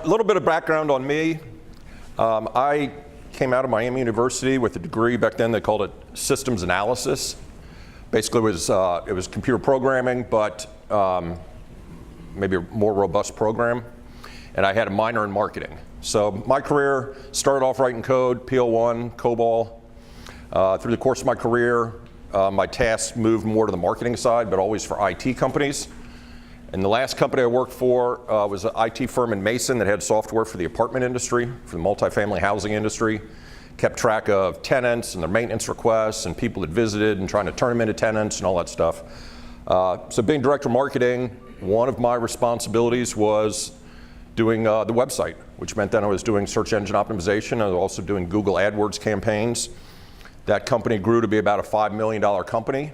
little bit of background on me. I came out of Miami University with a degree back then. They called it systems analysis. Basically, it was computer programming, but maybe a more robust program. And I had a minor in marketing. So my career started off writing code, PL1, COBOL. Through the course of my career, my tasks moved more to the marketing side, but always for IT companies. And the last company I worked for was an IT firm in Mason that had software for the apartment industry, for the multifamily housing industry. Kept track of tenants and their maintenance requests and people that visited and trying to turn them into tenants and all that stuff. So being director of marketing, one of my responsibilities was doing the website, which meant that I was doing search engine optimization. I was also doing Google AdWords campaigns. That company grew to be about a $5 million company.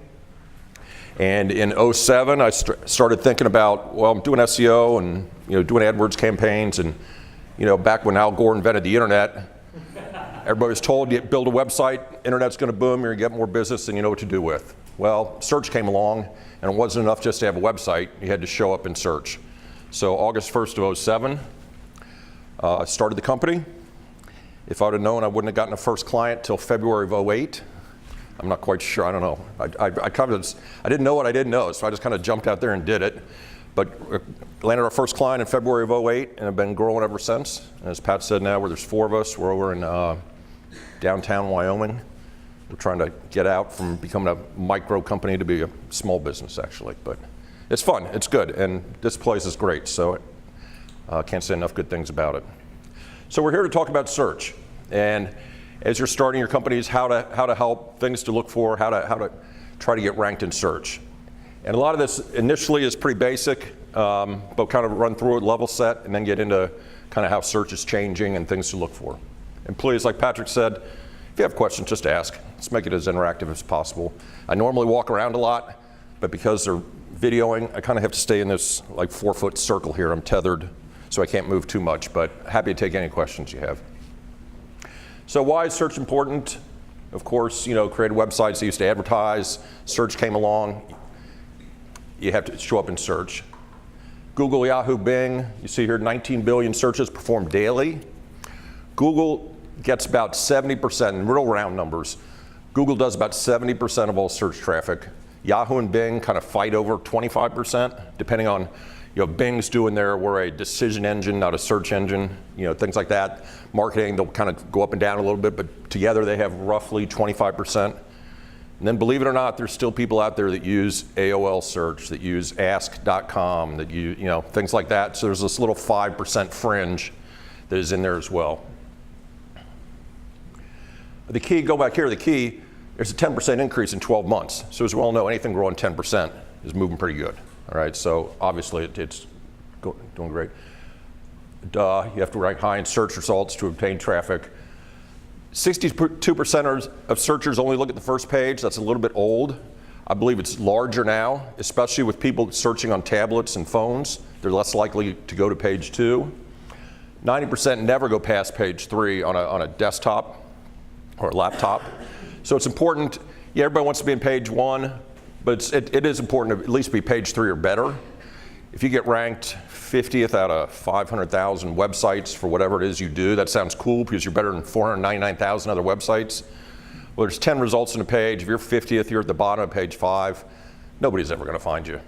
And in 2007, I started thinking about, well, I'm doing SEO and doing AdWords campaigns, and back when Al Gore invented the internet, everybody was told, you build a website, internet's going to boom, you're going to get more business than you know what to do with. Well, search came along, and it wasn't enough just to have a website, you had to show up in search. So August 1st of 2007, I started the company. If I would have known, I wouldn't have gotten a first client till February of 2008. I'm not quite sure, I don't know. I didn't know what I didn't know, so I just kind of jumped out there and did it. But landed our first client in February of 2008 and have been growing ever since. And as Pat said now, where there's 4 of us, we're over in downtown Wyoming. We're trying to get out from becoming a micro company to be a small business actually. But it's fun, it's good, and this place is great, so I can't say enough good things about it. So we're here to talk about search. And as you're starting your companies, how to help, things to look for, how to try to get ranked in search. And a lot of this initially is pretty basic, but kind of run through it, level set, and then get into kind of how search is changing and things to look for. And please, like Patrick said, if you have questions, just ask. Let's make it as interactive as possible. I normally walk around a lot, but because they're videoing, I kind of have to stay in this like 4-foot circle here. I'm tethered, so I can't move too much, but happy to take any questions you have. So why is search important? Of course, created websites that used to advertise. Search came along. You have to show up in search. Google, Yahoo, Bing. You see here 19 billion searches performed daily. Google gets about 70%, in real round numbers. Google does about 70% of all search traffic. Yahoo and Bing kind of fight over 25%, depending on, Bing's doing we're a decision engine, not a search engine, things like that. Marketing, they'll kind of go up and down a little bit, but together they have roughly 25%. And then believe it or not, there's still people out there that use AOL search, that use ask.com, that things like that. So there's this little 5% fringe that is in there as well. The key, go back here, there's a 10% increase in 12 months. So as we all know, anything growing 10% is moving pretty good. All right, so obviously it's doing great. You have to rank high in search results to obtain traffic. 62% of searchers only look at the first page. That's a little bit old. I believe it's larger now, especially with people searching on tablets and phones. They're less likely to go to page 2. 90% never go past page 3 on a desktop or a laptop. So it's important. Yeah, everybody wants to be in page 1. But it is important to at least be page 3 or better. If you get ranked 50th out of 500,000 websites for whatever it is you do, that sounds cool because you're better than 499,000 other websites. Well, there's 10 results in a page. If you're 50th, you're at the bottom of page 5. Nobody's ever going to find you.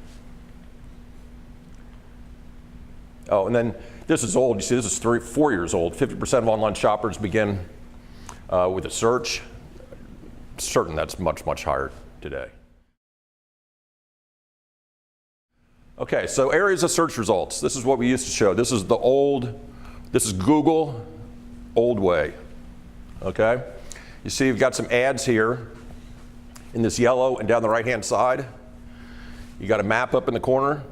Oh, and then this is old. You see, this is 4 years old. 50% of online shoppers begin with a search. Certain that's much, much higher today. Okay, so areas of search results. This is what we used to show. This is Google, old way, okay? You see you've got some ads here in this yellow and down the right-hand side. You got a map up in the corner.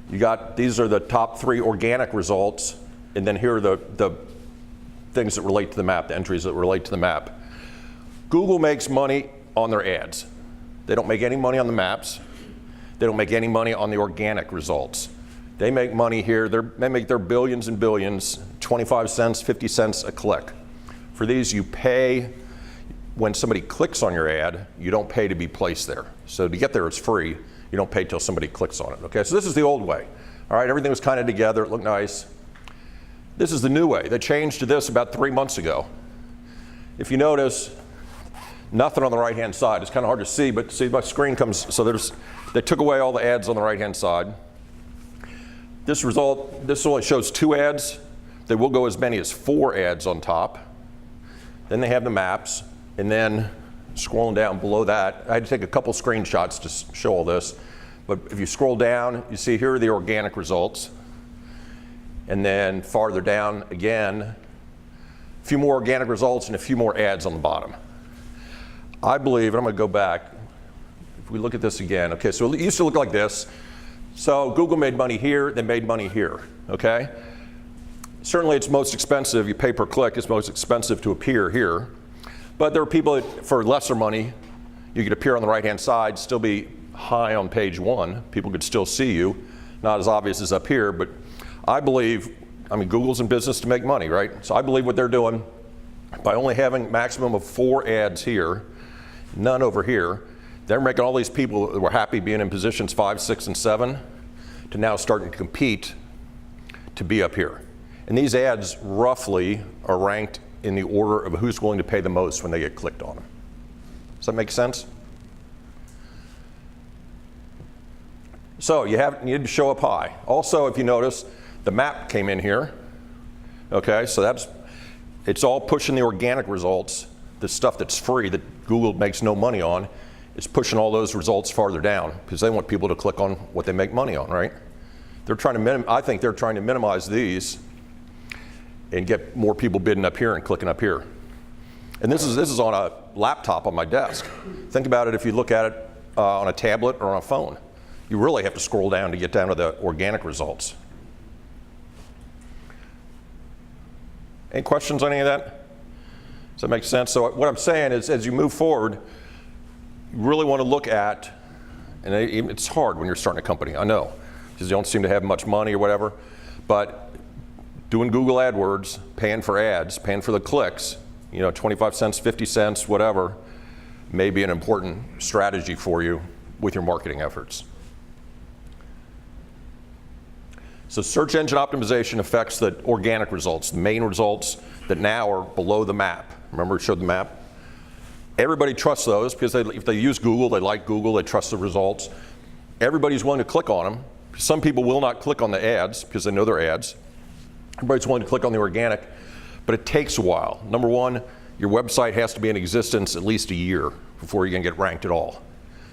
These are the top 3 organic results, and then here are the things that relate to the map, the entries that relate to the map. Google makes money on their ads. They don't make any money on the maps. They don't make any money on the organic results. They make money here, they make their billions and billions, 25 cents, 50 cents a click. For these, you pay when somebody clicks on your ad, you don't pay to be placed there. So to get there, it's free. You don't pay till somebody clicks on it, okay? So this is the old way. All right, everything was kind of together, it looked nice. This is the new way. They changed to this about 3 months ago. If you notice, nothing on the right-hand side. It's kind of hard to see, but see my screen comes, so they took away all the ads on the right-hand side. This only shows 2 ads. They will go as many as 4 ads on top. Then they have the maps, and then scrolling down below that, I had to take a couple screenshots to show all this, but if you scroll down, you see here are the organic results. And then farther down again, a few more organic results and a few more ads on the bottom. I believe, and I'm going to go back, if we look at this again, okay, so it used to look like this. So Google made money here, they made money here, okay? Certainly it's most expensive, you pay per click, it's most expensive to appear here. But there are people that, for lesser money, you could appear on the right-hand side, still be high on page 1. People could still see you, not as obvious as up here, but I believe, Google's in business to make money, right? So I believe what they're doing, by only having maximum of 4 ads here, none over here, they're making all these people that were happy being in positions 5, 6, and 7 to now starting to compete to be up here. And these ads roughly are ranked in the order of who's willing to pay the most when they get clicked on them. Does that make sense? So you need to show up high. Also, if you notice, the map came in here. Okay, so it's all pushing the organic results, the stuff that's free that Google makes no money on. It's pushing all those results farther down because they want people to click on what they make money on, right? I think they're trying to minimize these and get more people bidding up here and clicking up here. And this is on a laptop on my desk. Think about it if you look at it on a tablet or on a phone. You really have to scroll down to get down to the organic results. Any questions on any of that? Does that make sense? So what I'm saying is, as you move forward, you really want to look at, and it's hard when you're starting a company, I know, because you don't seem to have much money or whatever, but doing Google AdWords, paying for ads, paying for the clicks, 25 cents, 50 cents, whatever, may be an important strategy for you with your marketing efforts. So search engine optimization affects the organic results, the main results that now are below the map. Remember we showed the map? Everybody trusts those because if they use Google, they like Google, they trust the results. Everybody's willing to click on them. Some people will not click on the ads because they know they're ads. Everybody's willing to click on the organic, but it takes a while. Number one, your website has to be in existence at least a year before you can get ranked at all.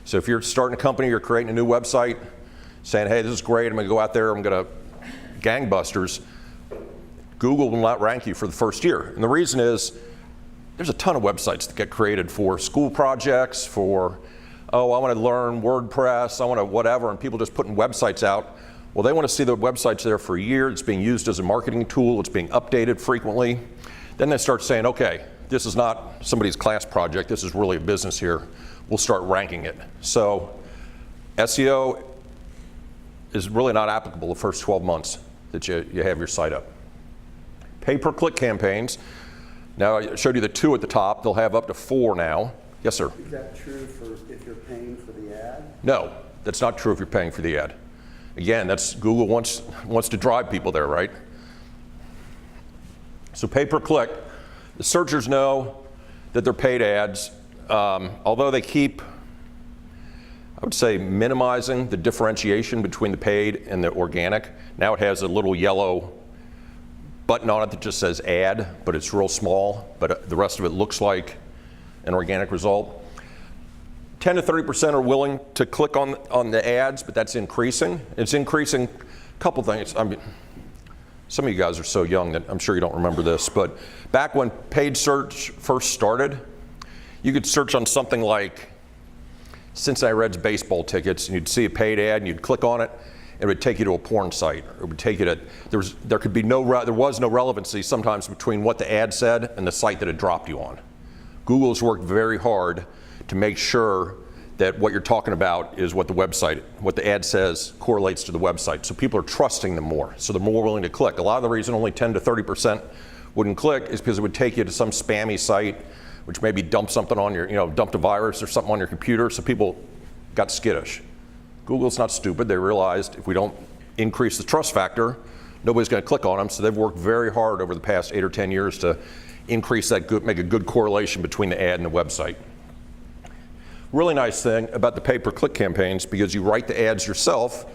So if you're starting a company, you're creating a new website, saying, hey, this is great, I'm going to go out there, I'm going to gangbusters, Google will not rank you for the first year. And the reason is there's a ton of websites that get created for school projects, for, oh, I want to learn WordPress, I want to whatever, and people just putting websites out. Well, they want to see the website's there for a year, it's being used as a marketing tool, it's being updated frequently. Then they start saying, okay, this is not somebody's class project, this is really a business here. We'll start ranking it. So SEO is really not applicable the first 12 months that you have your site up. Pay-per-click campaigns. Now I showed you the 2 at the top. They'll have up to 4 now. Yes, sir? Is that true for if you're paying for the ad? No, that's not true if you're paying for the ad. Again, that's Google wants to drive people there, right? So pay-per-click, the searchers know that they're paid ads, although they keep, I would say, minimizing the differentiation between the paid and the organic. Now it has a little yellow button on it that just says ad, but it's real small, but the rest of it looks like an organic result. 10 to 30% are willing to click on the ads, but that's increasing. It's increasing a couple things. Some of you guys are so young that I'm sure you don't remember this, but back when paid search first started, you could search on something like Cincinnati Reds baseball tickets, and you'd see a paid ad, and you'd click on it, and it would take you to a porn site. Or it would take you to, there was no relevancy sometimes between what the ad said and the site that it dropped you on. Google's worked very hard to make sure that what you're talking about is what the ad says correlates to the website. So people are trusting them more, so they're more willing to click. A lot of the reason only 10 to 30% wouldn't click is because it would take you to some spammy site, which maybe dumped something on your, dumped a virus or something on your computer, so people got skittish. Google's not stupid. They realized if we don't increase the trust factor, nobody's going to click on them. So they've worked very hard over the past 8 or 10 years to increase that, make a good correlation between the ad and the website. Really nice thing about the pay-per-click campaigns, because you write the ads yourself,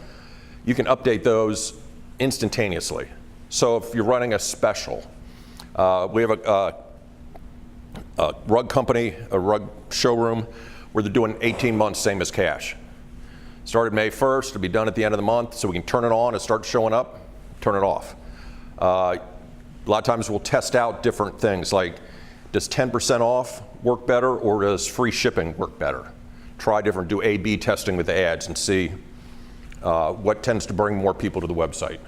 you can update those instantaneously. So if you're running a special, we have a rug company, a rug showroom, where they're doing 18 months same as cash. Started May 1st, it'll be done at the end of the month, so we can turn it on and start showing up, turn it off. A lot of times we'll test out different things, like does 10% off work better, or does free shipping work better? Try different, do A/B testing with the ads and see what tends to bring more people to the website.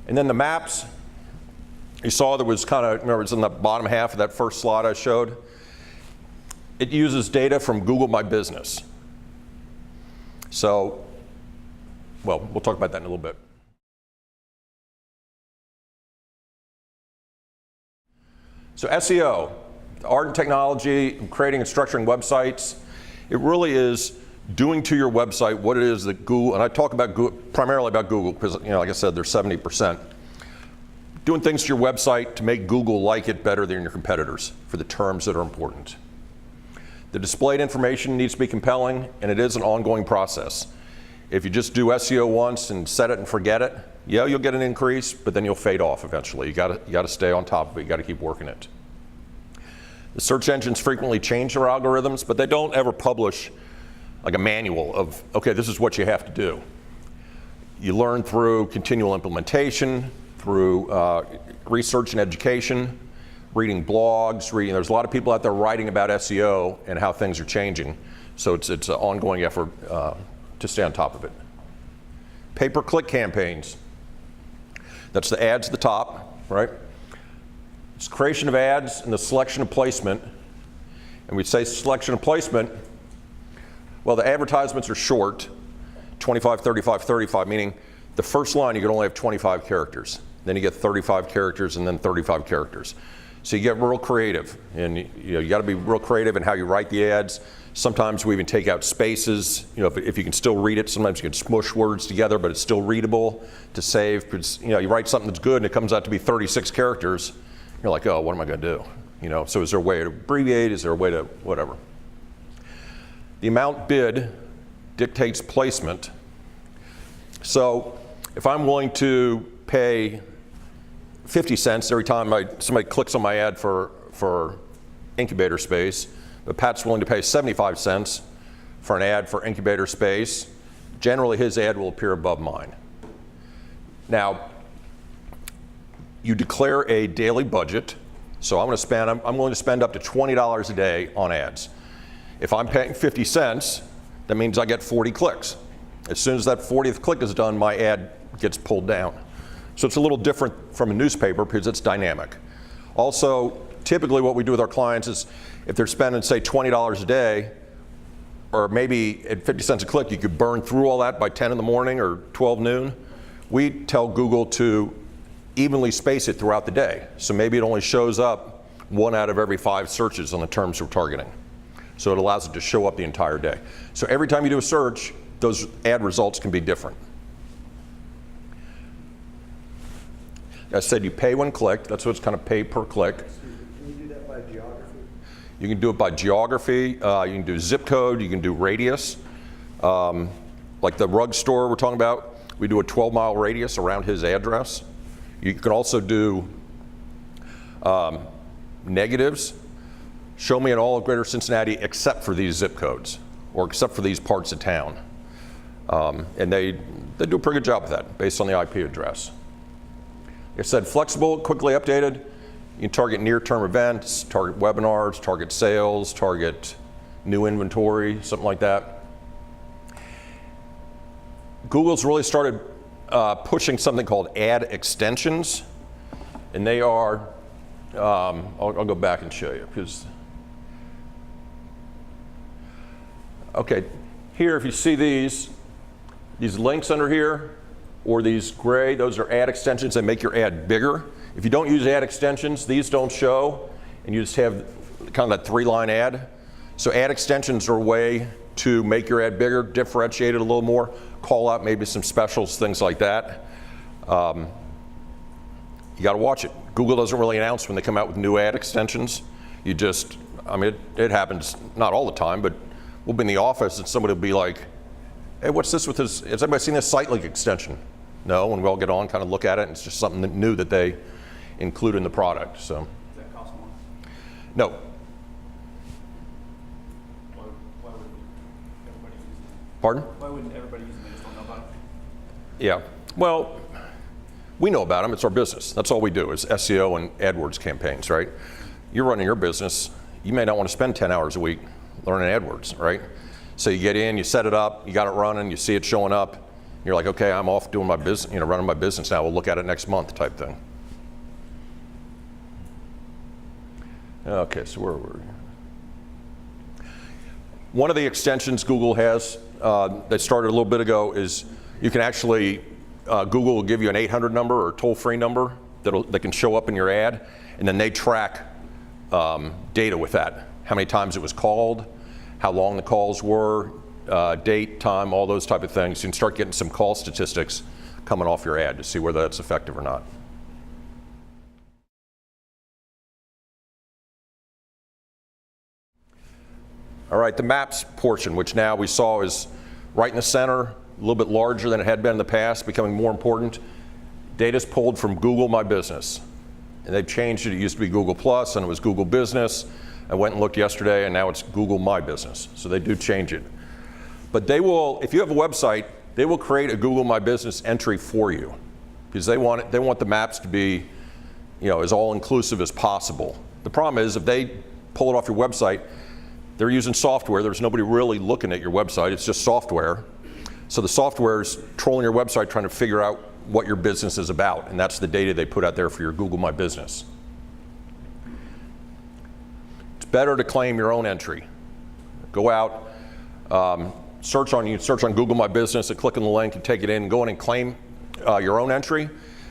And then the maps, you saw there was kind of, remember it's in the bottom half of that first slide I showed? It uses data from Google My Business. So, well, we'll talk about that in a little bit. So SEO, the art and technology of creating and structuring websites, it really is doing to your website what it is that Google, and I talk about Google, primarily about Google, because like I said, they're 70%. Doing things to your website to make Google like it better than your competitors for the terms that are important. The displayed information needs to be compelling, and it is an ongoing process. If you just do SEO once and set it and forget it, yeah, you'll get an increase, but then you'll fade off eventually. You got to stay on top of it. You got to keep working it. The search engines frequently change their algorithms, but they don't ever publish like a manual of, okay, this is what you have to do. You learn through continual implementation, through research and education, reading blogs, there's a lot of people out there writing about SEO and how things are changing. So it's an ongoing effort to stay on top of it. Pay-per-click campaigns. That's the ads at the top, right? It's creation of ads and the selection of placement. And we say selection of placement, well, the advertisements are short, 25, 35, 35, meaning the first line you can only have 25 characters. Then you get 35 characters and then 35 characters. So you get real creative, and you got to be real creative in how you write the ads. Sometimes we even take out spaces. If you can still read it, sometimes you can smush words together, but it's still readable to save. Because you write something that's good and it comes out to be 36 characters. You're like, oh, what am I going to do? So is there a way to abbreviate? Is there a way to whatever? The amount bid dictates placement. So if I'm willing to pay 50 cents every time somebody clicks on my ad for incubator space, but Pat's willing to pay 75 cents for an ad for incubator space, generally his ad will appear above mine. Now, you declare a daily budget, so I'm willing to spend up to $20 a day on ads. If I'm paying 50 cents, that means I get 40 clicks. As soon as that 40th click is done, my ad gets pulled down. So it's a little different from a newspaper because it's dynamic. Also, typically what we do with our clients is if they're spending, say, $20 a day, or maybe at 50 cents a click, you could burn through all that by 10 in the morning or 12 noon. We tell Google to evenly space it throughout the day. So maybe it only shows up 1 out of every 5 searches on the terms we're targeting. So it allows it to show up the entire day. So every time you do a search, those ad results can be different. I said you pay when clicked. That's what it's kind of pay per click. Can you do that by geography? You can do it by geography. You can do zip code. You can do radius. Like the rug store we're talking about, we do a 12-mile radius around his address. You can also do negatives. Show me in all of Greater Cincinnati except for these zip codes or except for these parts of town. And they do a pretty good job with that based on the IP address. Like I said, flexible, quickly updated. You can target near-term events, target webinars, target sales, target new inventory, something like that. Google's really started pushing something called ad extensions, and they are, I'll go back and show you, because, okay, here if you see these links under here, or these gray, those are ad extensions that make your ad bigger. If you don't use ad extensions, these don't show, and you just have kind of that 3-line ad. So ad extensions are a way to make your ad bigger, differentiate it a little more, call out maybe some specials, things like that. You got to watch it. Google doesn't really announce when they come out with new ad extensions. You just, I mean, it happens not all the time, but we'll be in the office and somebody will be like, hey, what's this with this? Has anybody seen this site link extension? No, and we all get on, kind of look at it, and it's just something new that they include in the product. So. Does that cost more? No. Why wouldn't everybody use it? Pardon? Why wouldn't everybody use it? They just don't know about it? Yeah. Well, we know about them. It's our business. That's all we do is SEO and AdWords campaigns, right? You're running your business. You may not want to spend 10 hours a week learning AdWords, right? So you get in, you set it up, you got it running, you see it showing up. You're like, okay, I'm off doing my business, running my business now. We'll look at it next month type thing. Okay, so where were we? One of the extensions Google has that started a little bit ago is you can actually, Google will give you an 800 number or toll-free number that can show up in your ad, and then they track data with that. How many times it was called, how long the calls were, date, time, all those type of things. You can start getting some call statistics coming off your ad to see whether that's effective or not. All right, the maps portion, which now we saw is right in the center, a little bit larger than it had been in the past, becoming more important. Data's pulled from Google My Business, and they've changed it. It used to be Google Plus, and it was Google Business. I went and looked yesterday, and now it's Google My Business. So they do change it. But they will, if you have a website, they will create a Google My Business entry for you, because they want the maps to be, as all-inclusive as possible. The problem is if they pull it off your website, they're using software. There's nobody really looking at your website. It's just software. So the software is trolling your website, trying to figure out what your business is about, and that's the data they put out there for your Google My Business. It's better to claim your own entry. Go out, search on Google My Business and click on the link and take it in and go in and claim your own entry.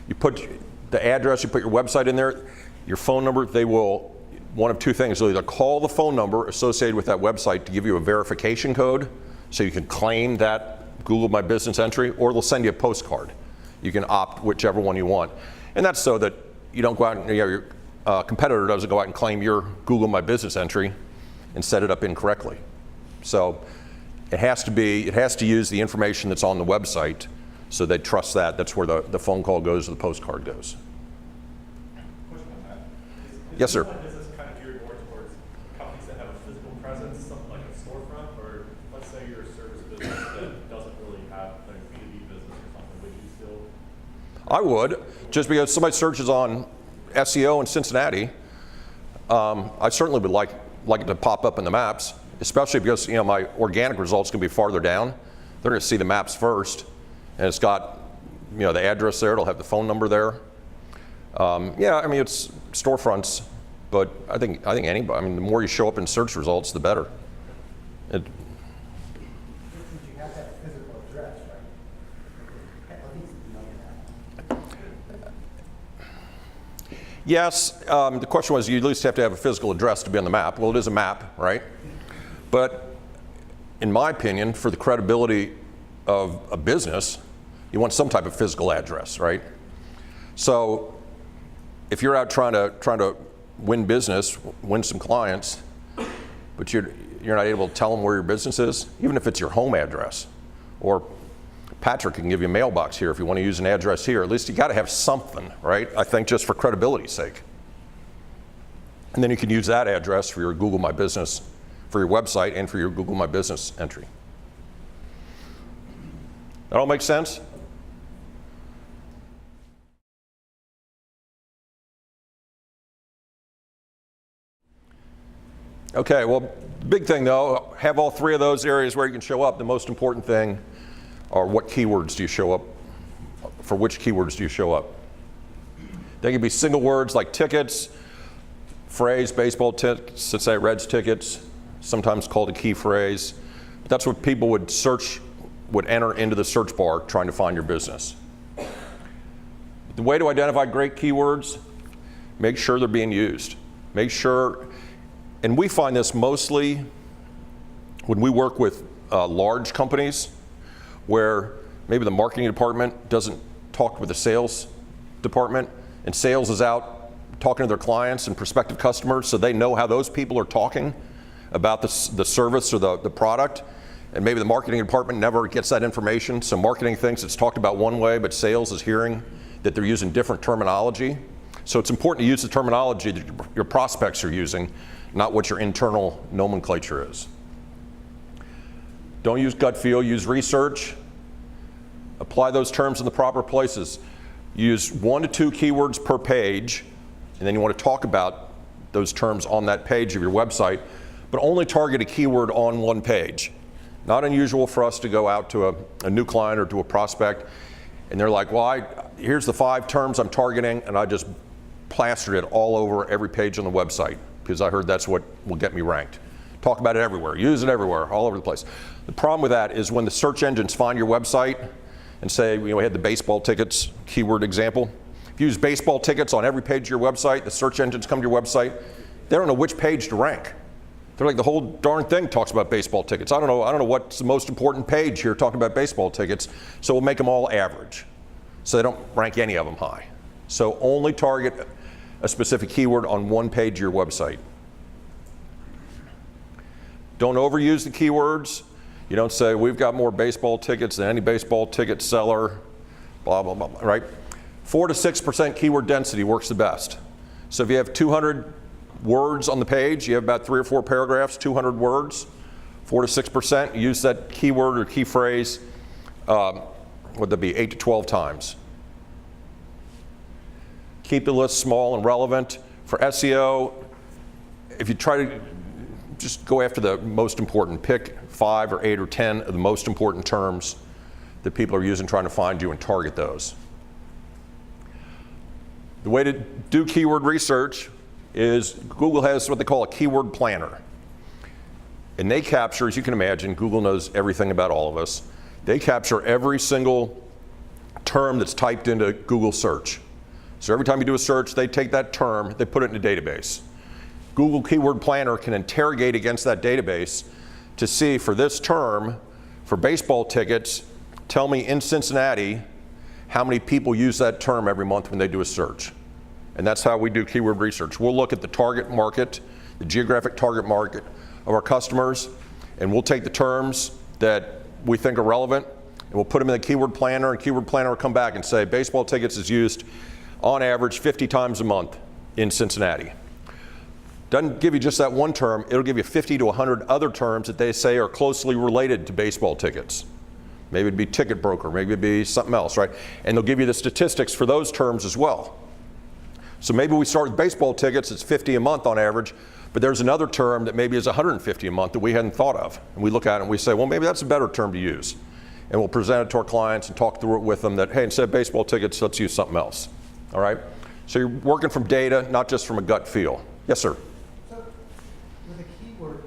You put the address, you put your website in there, your phone number. They will, one of two things, they'll either call the phone number associated with that website to give you a verification code so you can claim that Google My Business entry, or they'll send you a postcard. You can opt whichever one you want. And that's so that you don't go out and your competitor doesn't go out and claim your Google My Business entry and set it up incorrectly. So it has to use the information that's on the website, so they trust that. That's where the phone call goes or the postcard goes. Question on that. Yes, sir. Is this kind of geared more towards companies that have a physical presence, something like a storefront, or let's say you're a service business that doesn't really have a B2B business or something, would you still? I would, just because somebody searches on SEO in Cincinnati, I certainly would like it to pop up in the maps, especially because my organic results can be farther down. They're going to see the maps first, and it's got the address there. It'll have the phone number there. Yeah, I mean it's storefronts, but I think anybody. I mean, the more you show up in search results, the better. You have to have a physical address, right? At least you know that. Yes, the question was you at least have to have a physical address to be on the map. Well, it is a map, right? But in my opinion, for the credibility of a business, you want some type of physical address, right? So if you're out trying to win business, win some clients, but you're not able to tell them where your business is, even if it's your home address, or Patrick can give you a mailbox here if you want to use an address here. At least you got to have something, right? I think just for credibility's sake. And then you can use that address for your Google My Business, for your website, and for your Google My Business entry. That all make sense? Okay, well, big thing though, have all three of those areas where you can show up. The most important thing are what keywords do you show up, for which keywords do you show up. They can be single words like tickets, phrase, baseball tickets, Cincinnati Reds tickets, sometimes called a key phrase. But that's what people would enter into the search bar trying to find your business. The way to identify great keywords, make sure they're being used. Make sure, and we find this mostly when we work with large companies where maybe the marketing department doesn't talked with the sales department, and sales is out talking to their clients and prospective customers, so they know how those people are talking about the service or the product. And maybe the marketing department never gets that information, so marketing thinks it's talked about one way, but sales is hearing that they're using different terminology. So it's important to use the terminology that your prospects are using, not what your internal nomenclature is. Don't use gut feel, use research. Apply those terms in the proper places. Use 1 to 2 keywords per page, and then you want to talk about those terms on that page of your website, but only target a keyword on one page. Not unusual for us to go out to a new client or to a prospect, and they're like, well, here's the 5 terms I'm targeting, and I just plastered it all over every page on the website because I heard that's what will get me ranked. Talk about it everywhere, use it everywhere, all over the place. The problem with that is when the search engines find your website and say, we had the baseball tickets keyword example. If you use baseball tickets on every page of your website, the search engines come to your website, they don't know which page to rank. They're like, the whole darn thing talks about baseball tickets. I don't know what's the most important page here talking about baseball tickets, so we'll make them all average. So they don't rank any of them high. So only target a specific keyword on one page of your website. Don't overuse the keywords. You don't say, we've got more baseball tickets than any baseball ticket seller, blah, blah, blah, right? 4 to 6% keyword density works the best. So if you have 200 words on the page, you have about 3 or 4 paragraphs, 200 words, 4 to 6%, use that keyword or key phrase, would that be 8 to 12 times. Keep the list small and relevant. For SEO, if you try to just go after the most important, pick 5 or 8 or 10 of the most important terms that people are using trying to find you and target those. The way to do keyword research is Google has what they call a keyword planner. And they capture, as you can imagine, Google knows everything about all of us. They capture every single term that's typed into Google search. So every time you do a search, they take that term, they put it in a database. Google Keyword Planner can interrogate against that database to see for this term, for baseball tickets, tell me in Cincinnati how many people use that term every month when they do a search. And that's how we do keyword research. We'll look at the target market, the geographic target market of our customers, and we'll take the terms that we think are relevant, and we'll put them in the Keyword Planner, and Keyword Planner will come back and say, baseball tickets is used on average 50 times a month in Cincinnati. Doesn't give you just that one term, it'll give you 50 to 100 other terms that they say are closely related to baseball tickets. Maybe it'd be ticket broker, maybe it'd be something else, right? And they'll give you the statistics for those terms as well. So maybe we start with baseball tickets, it's 50 a month on average, but there's another term that maybe is 150 a month that we hadn't thought of. And we look at it and we say, well, maybe that's a better term to use. And we'll present it to our clients and talk through it with them that, hey, instead of baseball tickets, let's use something else. All right? So you're working from data, not just from a gut feel. Yes, sir? So with a keyword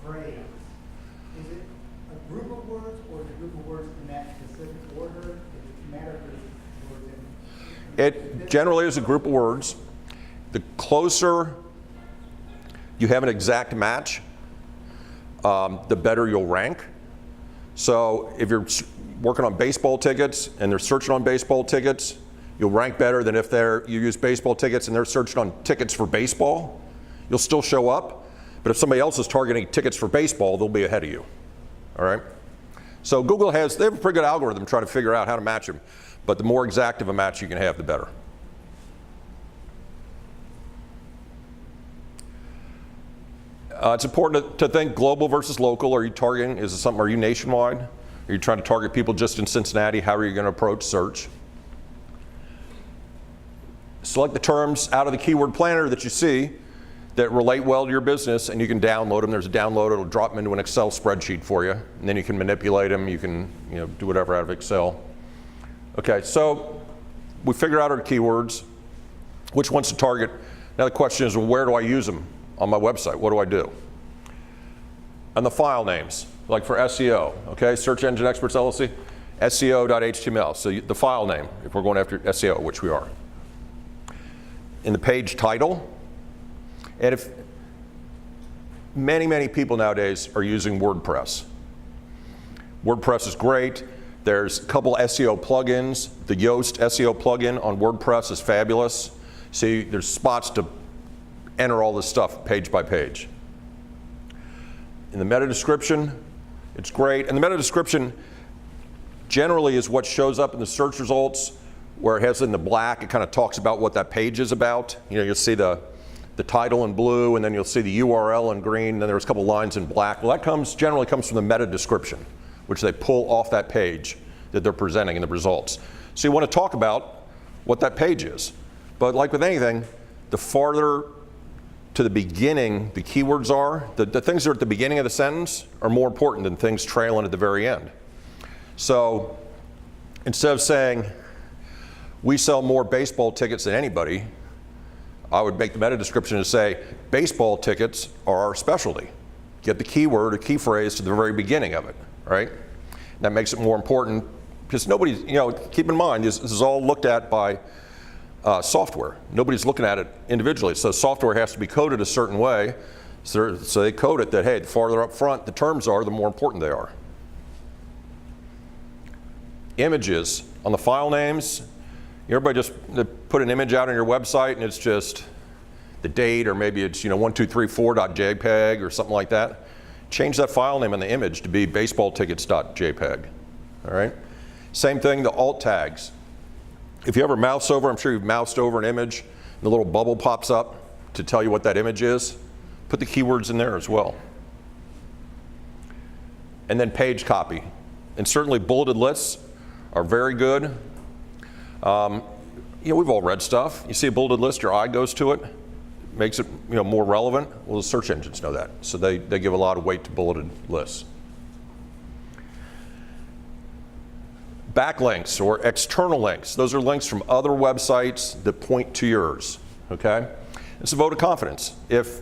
phrase, is it a group of words or is it a group of words in that specific order? Does it matter if there's words in? It generally is a group of words. The closer you have an exact match, the better you'll rank. So if you're working on baseball tickets and they're searching on baseball tickets, you'll rank better than if you use baseball tickets and they're searching on tickets for baseball. You'll still show up, but if somebody else is targeting tickets for baseball, they'll be ahead of you. All right? So Google they have a pretty good algorithm trying to figure out how to match them, but the more exact of a match you can have, the better. It's important to think global versus local. Are you targeting, are you nationwide? Are you trying to target people just in Cincinnati? How are you going to approach search? Select the terms out of the keyword planner that you see that relate well to your business, and you can download them. There's a download, it'll drop them into an Excel spreadsheet for you, and then you can manipulate them, you can do whatever out of Excel. Okay, so we figured out our keywords, which ones to target. Now the question is, well, where do I use them on my website? What do I do? And the file names, like for SEO, okay, Search Engine Experts LLC, SEO.html, so the file name, if we're going after SEO, which we are. In the page title, and if many people nowadays are using WordPress. WordPress is great. There's a couple SEO plugins. The Yoast SEO plugin on WordPress is fabulous. See, there's spots to enter all this stuff page by page. In the meta description, it's great. And the meta description generally is what shows up in the search results, where it has in the black, it kind of talks about what that page is about. You know, you'll see the title in blue, and then you'll see the URL in green, and then there's a couple lines in black. Well, that generally comes from the meta description, which they pull off that page that they're presenting in the results. So you want to talk about what that page is. But like with anything, the farther to the beginning the keywords are, the things that are at the beginning of the sentence are more important than things trailing at the very end. So instead of saying, we sell more baseball tickets than anybody, I would make the meta description to say, baseball tickets are our specialty. Get the keyword or key phrase to the very beginning of it, right? And that makes it more important, because nobody's, you know, keep in mind, this is all looked at by software. Nobody's looking at it individually. So software has to be coded a certain way. So they code it that, hey, the farther up front the terms are, the more important they are. Images. On the file names, everybody just put an image out on your website and it's just the date, or maybe it's 1234.jpg or something like that. Change that file name on the image to be baseballtickets.jpg. All right. Same thing, the alt tags. If you ever mouse over, I'm sure you've moused over an image, and the little bubble pops up to tell you what that image is. Put the keywords in there as well. And then page copy. And certainly bulleted lists are very good. We've all read stuff. You see a bulleted list, your eye goes to it, makes it more relevant. Well, the search engines know that, so they give a lot of weight to bulleted lists. Backlinks or external links. Those are links from other websites that point to yours, okay? It's a vote of confidence. If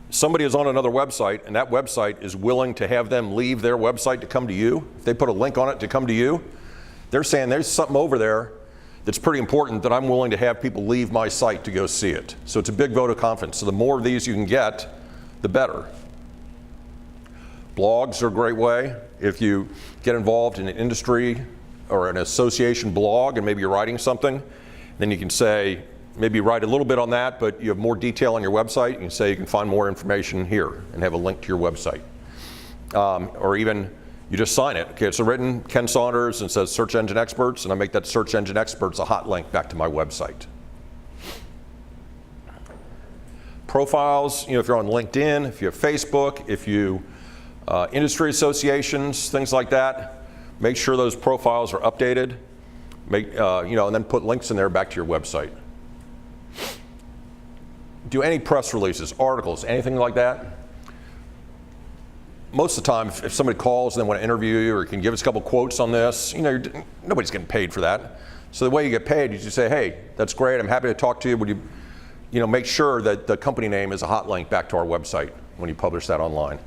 somebody is on another website and that website is willing to have them leave their website to come to you, if they put a link on it to come to you, they're saying there's something over there that's pretty important that I'm willing to have people leave my site to go see it. So it's a big vote of confidence. So the more of these you can get, the better. Blogs are a great way. If you get involved in an industry or an association blog and maybe you're writing something, then you can say, maybe write a little bit on that, but you have more detail on your website. You can say you can find more information here and have a link to your website. Or even you just sign it. Okay, it's written Ken Saunders and says Search Engine Experts, and I make that Search Engine Experts a hot link back to my website. Profiles, if you're on LinkedIn, if you have Facebook, if you industry associations, things like that, make sure those profiles are updated. And then put links in there back to your website. Do any press releases, articles, anything like that. Most of the time, if somebody calls and they want to interview you or can give us a couple quotes on this, nobody's getting paid for that. So the way you get paid is you say, hey, that's great, I'm happy to talk to you. Would you make sure that the company name is a hot link back to our website when you publish that online?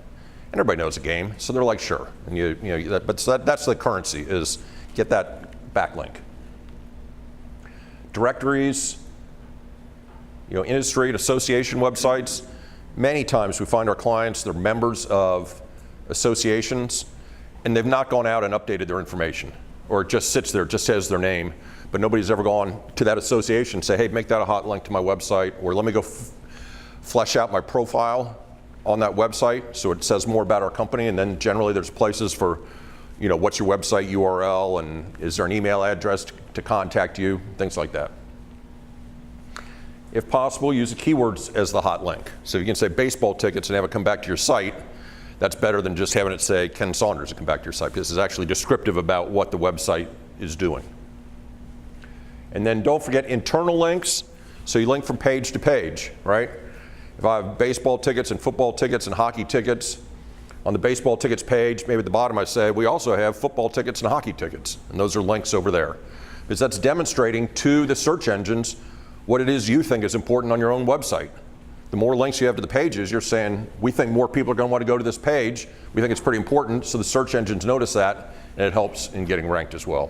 And everybody knows the game, so they're like, sure. And that's the currency, is get that backlink. Directories, industry and association websites. Many times we find our clients, they're members of associations, and they've not gone out and updated their information, or it just sits there, it just says their name, but nobody's ever gone to that association and say, hey, make that a hot link to my website, or let me go flesh out my profile on that website so it says more about our company. And then generally there's places for, what's your website URL, and is there an email address to contact you, things like that. If possible, use the keywords as the hot link. So you can say baseball tickets and have it come back to your site. That's better than just having it say Ken Saunders and come back to your site, because it's actually descriptive about what the website is doing. And then don't forget internal links. So you link from page to page, right? If I have baseball tickets and football tickets and hockey tickets, on the baseball tickets page, maybe at the bottom I say, we also have football tickets and hockey tickets. And those are links over there. Because that's demonstrating to the search engines what it is you think is important on your own website. The more links you have to the pages, you're saying, we think more people are going to want to go to this page. We think it's pretty important, so the search engines notice that, and it helps in getting ranked as well.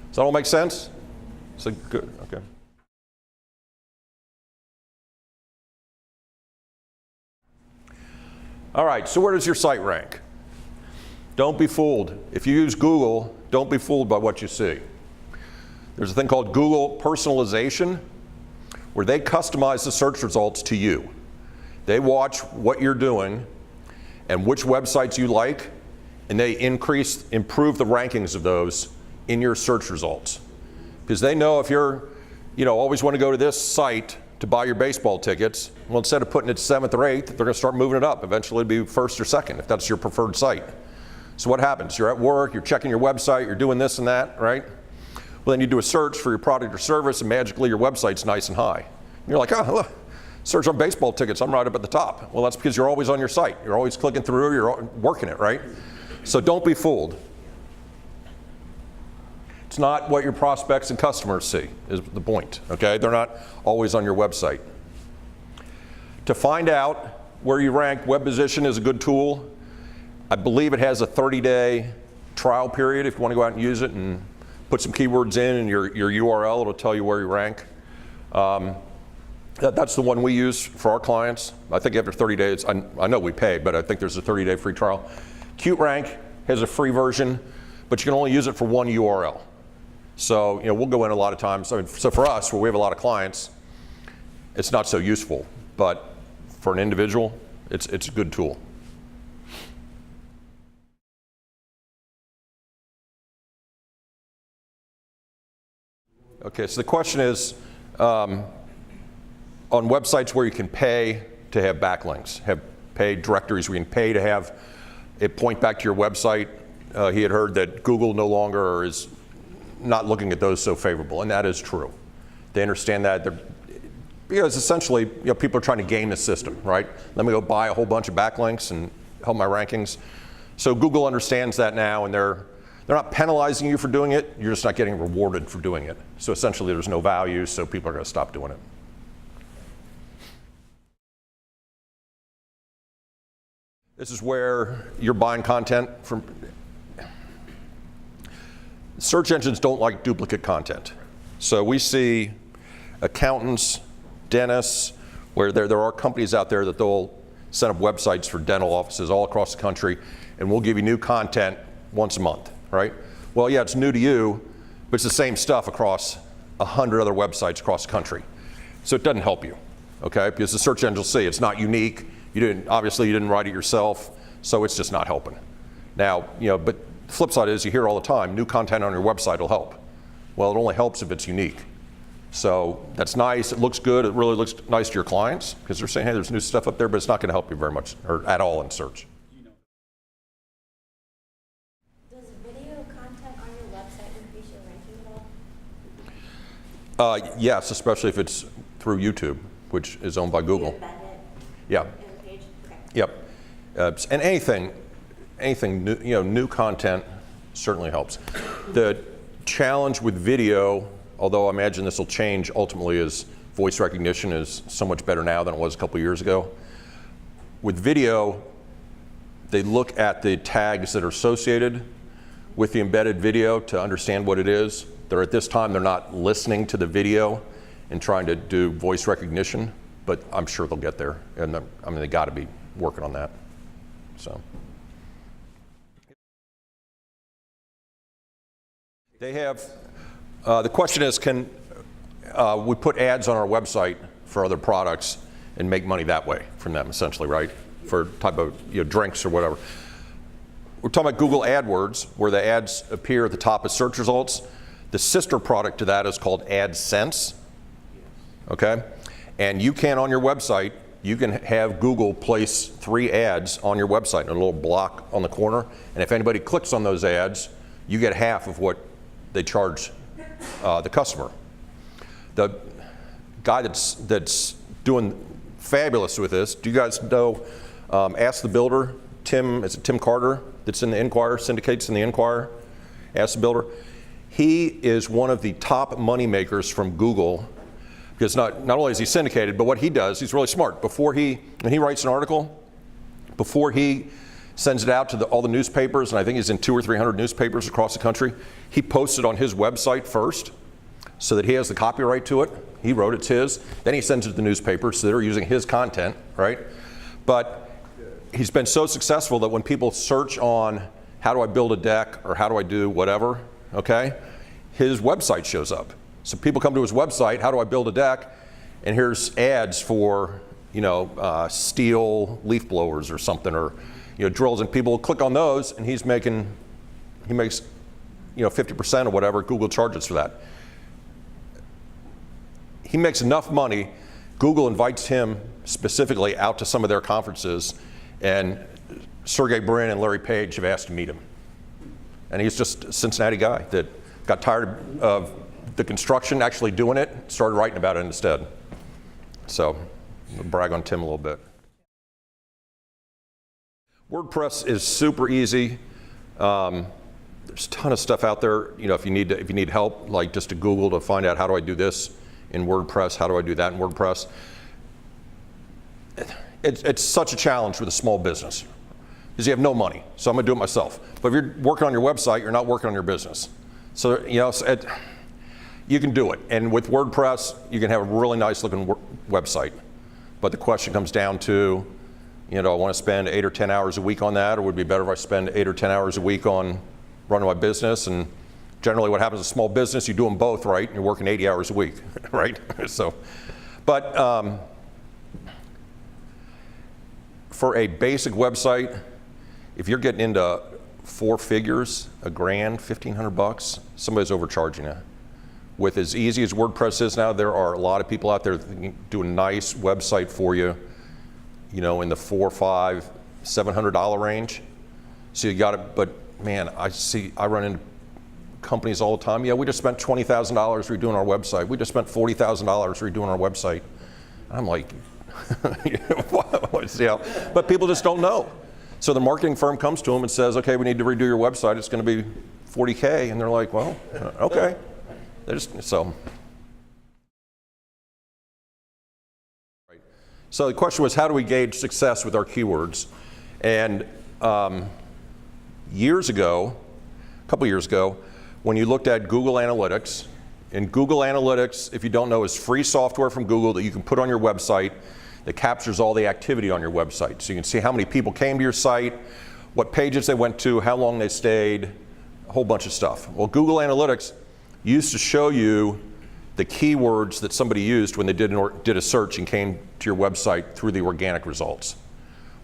Does that all make sense? So good, okay. All right, so where does your site rank? Don't be fooled. If you use Google, don't be fooled by what you see. There's a thing called Google Personalization, where they customize the search results to you. They watch what you're doing and which websites you like, and they improve the rankings of those in your search results. Because they know if you're, always want to go to this site to buy your baseball tickets, well, instead of putting it 7th or 8th, they're going to start moving it up. Eventually it'll be 1st or 2nd, if that's your preferred site. So what happens? You're at work, you're checking your website, you're doing this and that, right? Well, then you do a search for your product or service, and magically your website's nice and high. And you're like, oh, look, search on baseball tickets, I'm right up at the top. Well, that's because you're always on your site. You're always clicking through, you're working it, right? So don't be fooled. It's not what your prospects and customers see, is the point, okay? They're not always on your website. To find out where you rank, Web Position is a good tool. I believe it has a 30-day trial period if you want to go out and use it and put some keywords in and your URL, it'll tell you where you rank. That's the one we use for our clients. I think after 30 days, I know we pay, but I think there's a 30-day free trial. QRank has a free version, but you can only use it for one URL. So, we'll go in a lot of times. So for us, where we have a lot of clients, it's not so useful. But for an individual, it's a good tool. Okay, so the question is, on websites where you can pay to have backlinks, have paid directories where you can pay to have it point back to your website, he had heard that Google no longer is not looking at those so favorable, and that is true. They understand that because essentially, people are trying to game the system, right? Let me go buy a whole bunch of backlinks and help my rankings. So Google understands that now, and they're not penalizing you for doing it. You're just not getting rewarded for doing it. So essentially, there's no value, so people are going to stop doing it. This is where you're buying content from. Search engines don't like duplicate content. So we see accountants, dentists, where there are companies out there that they'll set up websites for dental offices all across the country, and we'll give you new content once a month, right? Well, yeah, it's new to you, but it's the same stuff across 100 other websites across the country. So it doesn't help you, okay? Because the search engine will see it's not unique. Obviously you didn't write it yourself, so it's just not helping. Now, but the flip side is you hear all the time, new content on your website will help. Well, it only helps if it's unique. So that's nice, it looks good, it really looks nice to your clients, because they're saying, hey, there's new stuff up there, but it's not going to help you very much, or at all in search. Does video content on your website increase your ranking at all? Yes, especially if it's through YouTube, which is owned by Google. You embed it Yeah. in the page? Okay. Yep. And anything new, new content certainly helps. The challenge with video, although I imagine this will change ultimately, is voice recognition is so much better now than it was a couple years ago. With video, they look at the tags that are associated with the embedded video to understand what it is. At this time, they're not listening to the video and trying to do voice recognition, but I'm sure they'll get there. And they got to be working on that. So. They have, the question is, can we put ads on our website for other products and make money that way from them, essentially, right? For type of drinks or whatever. We're talking about Google AdWords, where the ads appear at the top of search results. The sister product to that is called AdSense, okay? And you can, on your website, you can have Google place 3 ads on your website in a little block on the corner, and if anybody clicks on those ads, you get half of what they charge the customer. The guy that's doing fabulous with this, do you guys know Ask the Builder? Is it Tim Carter that's in the Inquirer, syndicates in the Inquirer? Ask the Builder. He is one of the top money makers from Google, because not only is he syndicated, but what he does, he's really smart. When he writes an article, before he sends it out to all the newspapers, and I think he's in 200 or 300 newspapers across the country, he posts it on his website first so that he has the copyright to it. He wrote it's his. Then he sends it to the newspapers, so they're using his content, right? But he's been so successful that when people search on how do I build a deck, or how do I do whatever, okay, his website shows up. So people come to his website, how do I build a deck? And here's ads for, you know, steel leaf blowers or something, or, you know, drills, and people click on those, and he makes, you know, 50% or whatever Google charges for that. He makes enough money, Google invites him specifically out to some of their conferences, and Sergey Brin and Larry Page have asked to meet him. And he's just a Cincinnati guy that got tired of the construction, actually doing it, started writing about it instead. So, I'll brag on Tim a little bit. WordPress is super easy. There's a ton of stuff out there. You know, if you need help, like just to Google to find out how do I do this in WordPress, how do I do that in WordPress. It's such a challenge with a small business because you have no money. So I'm going to do it myself. But if you're working on your website, you're not working on your business. So, you know, you can do it. And with WordPress, you can have a really nice looking website. But the question comes down to, you know, I want to spend 8 or 10 hours a week on that, or would it be better if I spend 8 or 10 hours a week on running my business? And generally what happens in a small business, you do them both, right? You're working 80 hours a week, right? So, but for a basic website, if you're getting into 4 figures, $1,000, $1,500, somebody's overcharging you. With as easy as WordPress is now, there are a lot of people out there that can do a nice website for you, you know, in the $400, $500, $700 range. So you got it, but man, I run into companies all the time. Yeah, we just spent $20,000 redoing our website. We just spent $40,000 redoing our website. I'm like, you know, but people just don't know. So the marketing firm comes to them and says, okay, we need to redo your website. It's going to be $40K. And they're like, well, okay. So the question was, how do we gauge success with our keywords? And years ago, a couple years ago, when you looked at Google Analytics, and Google Analytics, if you don't know, is free software from Google that you can put on your website that captures all the activity on your website. So you can see how many people came to your site, what pages they went to, how long they stayed, a whole bunch of stuff. Well, Google Analytics used to show you the keywords that somebody used when they did a search and came to your website through the organic results.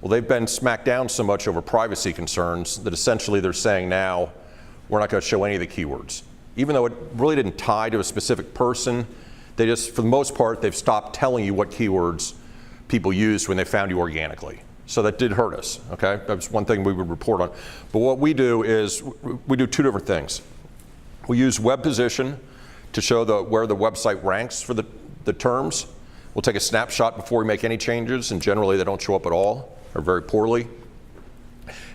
Well, they've been smacked down so much over privacy concerns that essentially they're saying now, we're not going to show any of the keywords. Even though it really didn't tie to a specific person, they just, for the most part, they've stopped telling you what keywords people used when they found you organically. So that did hurt us, okay? That's one thing we would report on. But what we do is, we do 2 different things. We use web position to show where the website ranks for the terms. We'll take a snapshot before we make any changes, and generally they don't show up at all, or very poorly.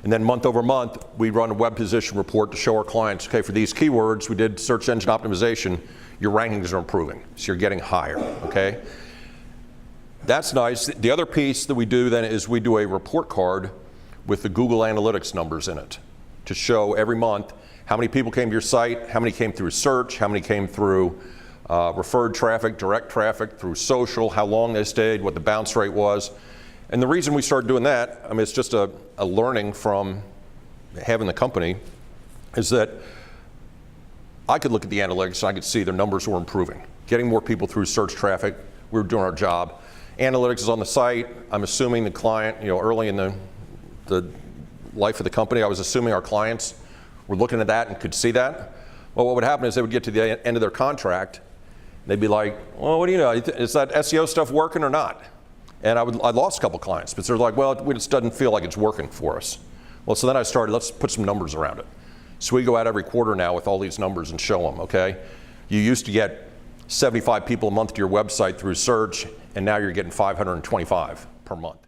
And then month over month, we run a web position report to show our clients, okay, for these keywords, we did search engine optimization, your rankings are improving, so you're getting higher, okay? That's nice. The other piece that we do then is we do a report card with the Google Analytics numbers in it to show every month how many people came to your site, how many came through search, how many came through referred traffic, direct traffic, through social, how long they stayed, what the bounce rate was. And the reason we started doing that, I mean, it's just a learning from having the company, is that I could look at the analytics and I could see their numbers were improving. Getting more people through search traffic, we were doing our job. Analytics is on the site. I'm assuming the client, you know, early in the life of the company, I was assuming our clients were looking at that and could see that. Well, what would happen is they would get to the end of their contract, and they'd be like, well, what do you know? Is that SEO stuff working or not? And I lost a couple clients, but they're like, well, it just doesn't feel like it's working for us. Well, so then I started, let's put some numbers around it. So we go out every quarter now with all these numbers and show them, okay? You used to get 75 people a month to your website through search, and now you're getting 525 per month.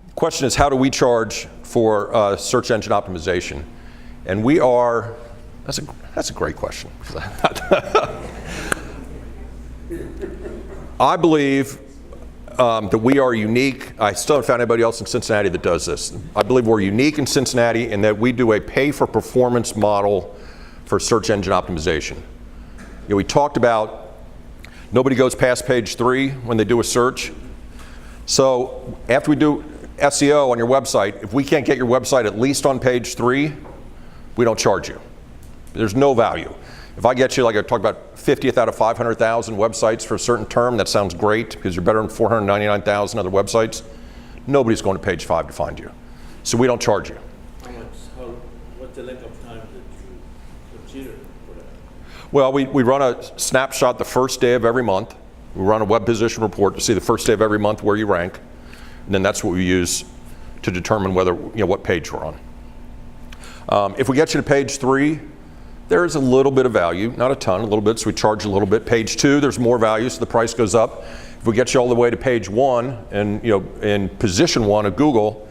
The question is, how do we charge for search engine optimization? And we are, that's a great question. I believe that we are unique. I still haven't found anybody else in Cincinnati that does this. I believe we're unique in Cincinnati in that we do a pay-for-performance model for search engine optimization. You know, we talked about nobody goes past page 3 when they do a search. So after SEO on your website, if we can't get your website at least on page 3, we don't charge you. There's no value. If I get you, like I talked about, 50th out of 500,000 websites for a certain term, that sounds great because you're better than 499,000 other websites. Nobody's going to page 5 to find you. So we don't charge you. What's the length of time that you consider for that? Well, we run a snapshot the first day of every month. We run a web position report to see the first day of every month where you rank. And then that's what we use to determine whether, what page we're on. If we get you to page 3, there's a little bit of value, not a ton, a little bit, so we charge a little bit. Page 2, there's more value, so the price goes up. If we get you all the way to page 1, and in position 1 of Google,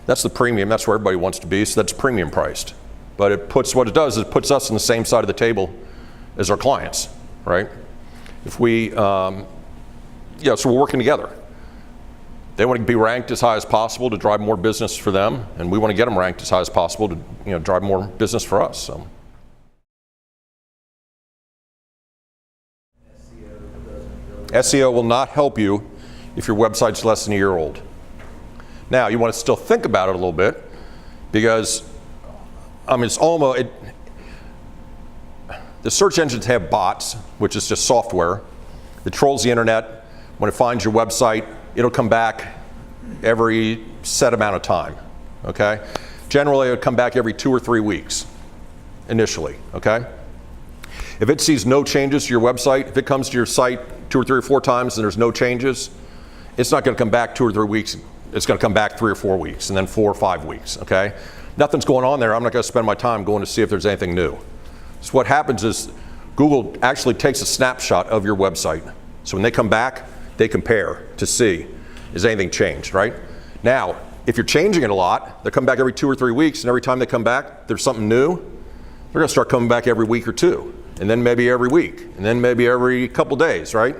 that's the premium, that's where everybody wants to be, so that's premium priced. But what it does is it puts us on the same side of the table as our clients, right? If we, so we're working together. They want to be ranked as high as possible to drive more business for them, and we want to get them ranked as high as possible to drive more business for us. So. SEO will not help you if your website's less than a year old. Now, you want to still think about it a little bit because, it's almost, the search engines have bots, which is just software that trolls the internet. When it finds your website, it'll come back every set amount of time, okay? Generally, it'll come back every 2 or 3 weeks, initially, okay? If it sees no changes to your website, if it comes to your site 2 or 3 or 4 times and there's no changes, it's not going to come back 2 or 3 weeks. It's going to come back 3 or 4 weeks, and then 4 or 5 weeks, okay? Nothing's going on there. I'm not going to spend my time going to see if there's anything new. So what happens is Google actually takes a snapshot of your website. So when they come back, they compare to see, is anything changed, right? Now, if you're changing it a lot, they come back every 2 or 3 weeks, and every time they come back, there's something new, they're going to start coming back every week or 2. And then maybe every week, and then maybe every couple days, right?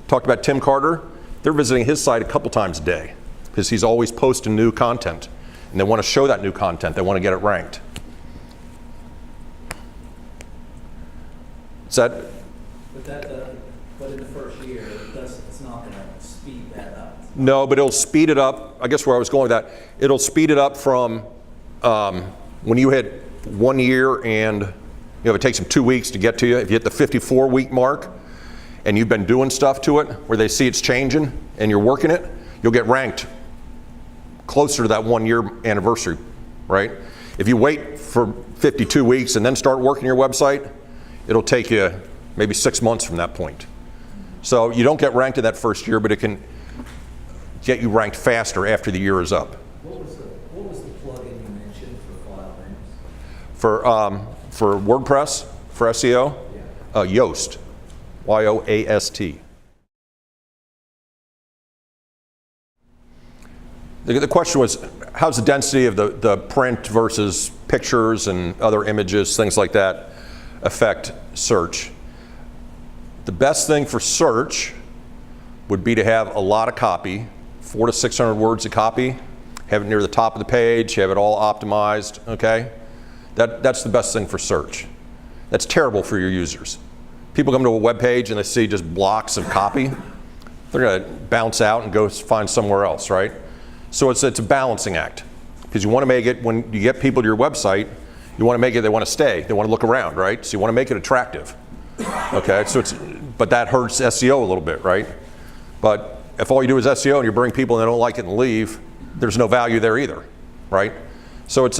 Talked about Tim Carter. They're visiting his site a couple times a day because he's always posting new content. And they want to show that new content. They want to get it ranked. Is that? But in the first year, it's not going to speed that up. No, but it'll speed it up. I guess where I was going with that, it'll speed it up from when you hit 1 year and if it takes them 2 weeks to get to you, if you hit the 54-week mark and you've been doing stuff to it where they see it's changing and you're working it, you'll get ranked closer to that 1 year anniversary, right? If you wait for 52 weeks and then start working your website, it'll take you maybe 6 months from that point. So you don't get ranked in that first year, but it can get you ranked faster after the year is up. What was the plugin you mentioned for file names? For WordPress, for SEO, Yeah. Yoast, Y-O-A-S-T. The question was, how's the density of the print versus pictures and other images, things like that, affect search? The best thing for search would be to have a lot of copy, 400 to 600 words of copy, have it near the top of the page, have it all optimized, okay? That's the best thing for search. That's terrible for your users. People come to a web page and they see just blocks of copy. They're going to bounce out and go find somewhere else, right? So it's a balancing act because you want to make it, when you get people to your website, you want to make it, they want to stay, they want to look around, right? So you want to make it attractive, okay? But that hurts SEO a little bit, right? But if all you do is SEO and you bring people and they don't like it and leave, there's no value there either, right? So it's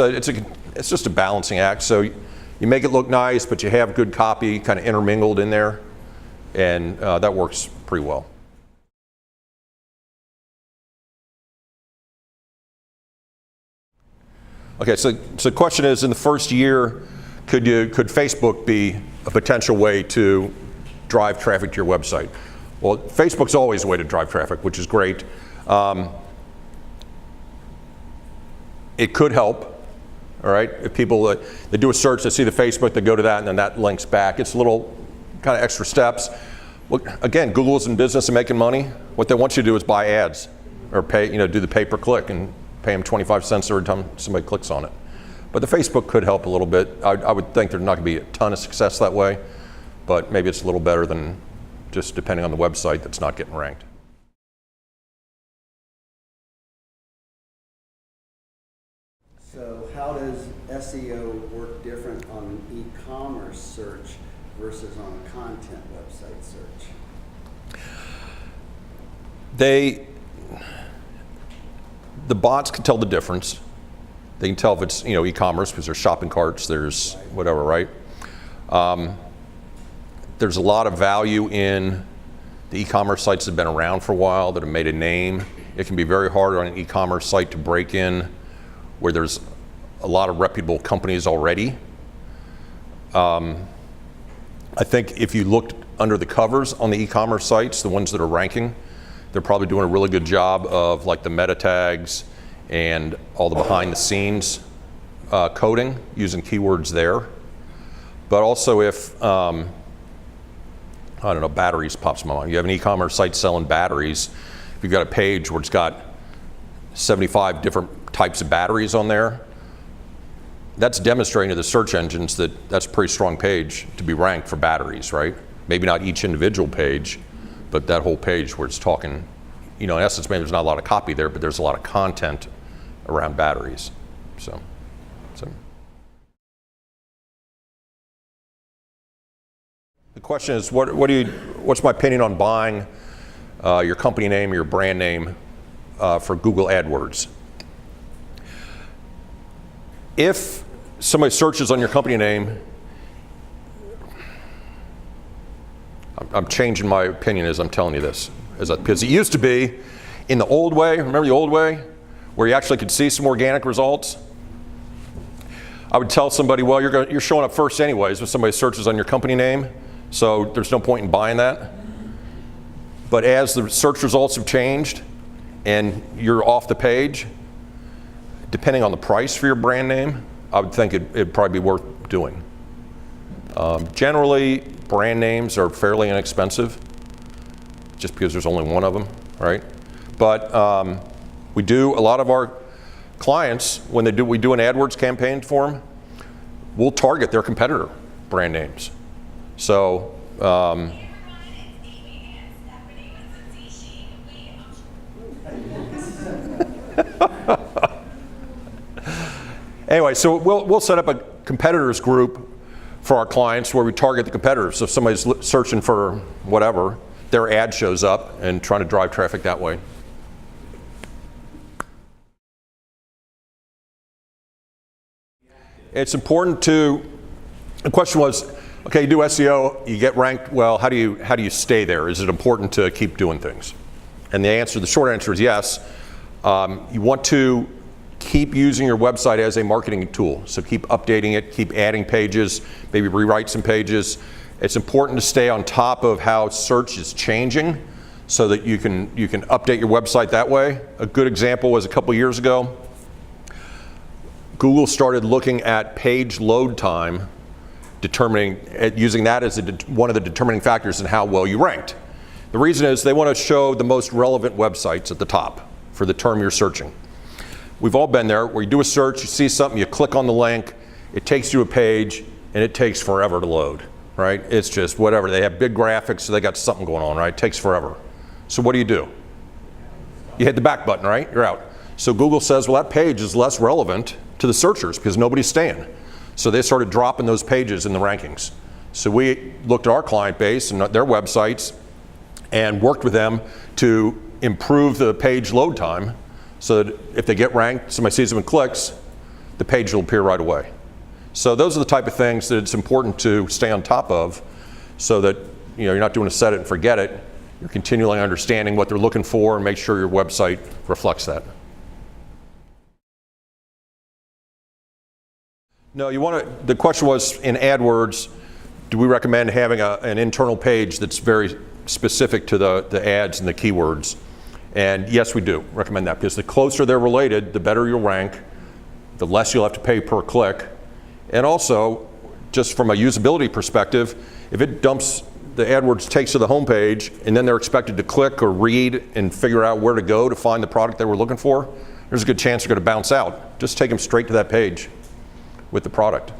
just a balancing act. So you make it look nice, but you have good copy kind of intermingled in there, and that works pretty well. Okay, so the question is, in the first year, could Facebook be a potential way to drive traffic to your website? Well, Facebook's always a way to drive traffic, which is great. It could help. All right, if people they do a search, they see the Facebook, they go to that, and then that links back. It's a little kind of extra steps. Well, again, Google's in business of making money. What they want you to do is buy ads, or pay, do the pay per click and pay them 25 cents every time somebody clicks on it. But the Facebook could help a little bit. I would think there's not going to be a ton of success that way, but maybe it's a little better than just depending on the website that's not getting ranked. SEO work different on an e-commerce search versus on a content website search? The bots can tell the difference. They can tell if it's e-commerce because there's shopping carts, there's whatever, right? There's a lot of value in the e-commerce sites that have been around for a while, that have made a name. It can be very hard on an e-commerce site to break in where there's a lot of reputable companies already. I think if you looked under the covers on the e-commerce sites, the ones that are ranking, they're probably doing a really good job of like the meta tags and all the behind the scenes coding, using keywords there. But also if, I don't know, batteries pops in my mind. You have an e-commerce site selling batteries. If you've got a page where it's got 75 different types of batteries on there, that's demonstrating to the search engines that that's a pretty strong page to be ranked for batteries, right? Maybe not each individual page, but that whole page where it's talking, in essence, maybe there's not a lot of copy there, but there's a lot of content around batteries. So. The question is, what's my opinion on buying your company name or your brand name for Google AdWords? If somebody searches on your company name, I'm changing my opinion as I'm telling you this, because it used to be in the old way. Remember the old way, where you actually could see some organic results? I would tell somebody, well, you're showing up first anyways if somebody searches on your company name, so there's no point in buying that. But as the search results have changed and you're off the page, depending on the price for your brand name, I would think it'd probably be worth doing. Generally, brand names are fairly inexpensive, just because there's only one of them, right? But a lot of our clients, when we do an AdWords campaign for them, we'll target their competitor brand names. So, anyway, so we'll set up a competitors group for our clients where we target the competitors. So if somebody's searching for whatever, their ad shows up and trying to drive traffic that way. It's important the question was, okay, you do SEO, you get ranked well, how do you stay there? Is it important to keep doing things? And the short answer is yes. You want to keep using your website as a marketing tool. So keep updating it, keep adding pages, maybe rewrite some pages. It's important to stay on top of how search is changing so that you can update your website that way. A good example was a couple years ago, Google started looking at page load time, using that as one of the determining factors in how well you ranked. The reason is they want to show the most relevant websites at the top for the term you're searching. We've all been there where you do a search, you see something, you click on the link, it takes you to a page, and it takes forever to load, right? It's just whatever. They have big graphics, so they got something going on, right? It takes forever. So what do? You hit the back button, right? You're out. So Google says, well, that page is less relevant to the searchers because nobody's staying. So they started dropping those pages in the rankings. So we looked at our client base and their websites and worked with them to improve the page load time so that if they get ranked, somebody sees them and clicks, the page will appear right away. So those are the type of things that it's important to stay on top of so that you're not doing a set it and forget it. You're continually understanding what they're looking for and make sure your website reflects that. No, the question was in AdWords, do we recommend having an internal page that's very specific to the ads and the keywords? And yes, we do recommend that because the closer they're related, the better you'll rank, the less you'll have to pay per click. And also, just from a usability perspective, if it dumps, the AdWords takes to the home page and then they're expected to click or read and figure out where to go to find the product they were looking for, there's a good chance they're going to bounce out. Just take them straight to that page with the product.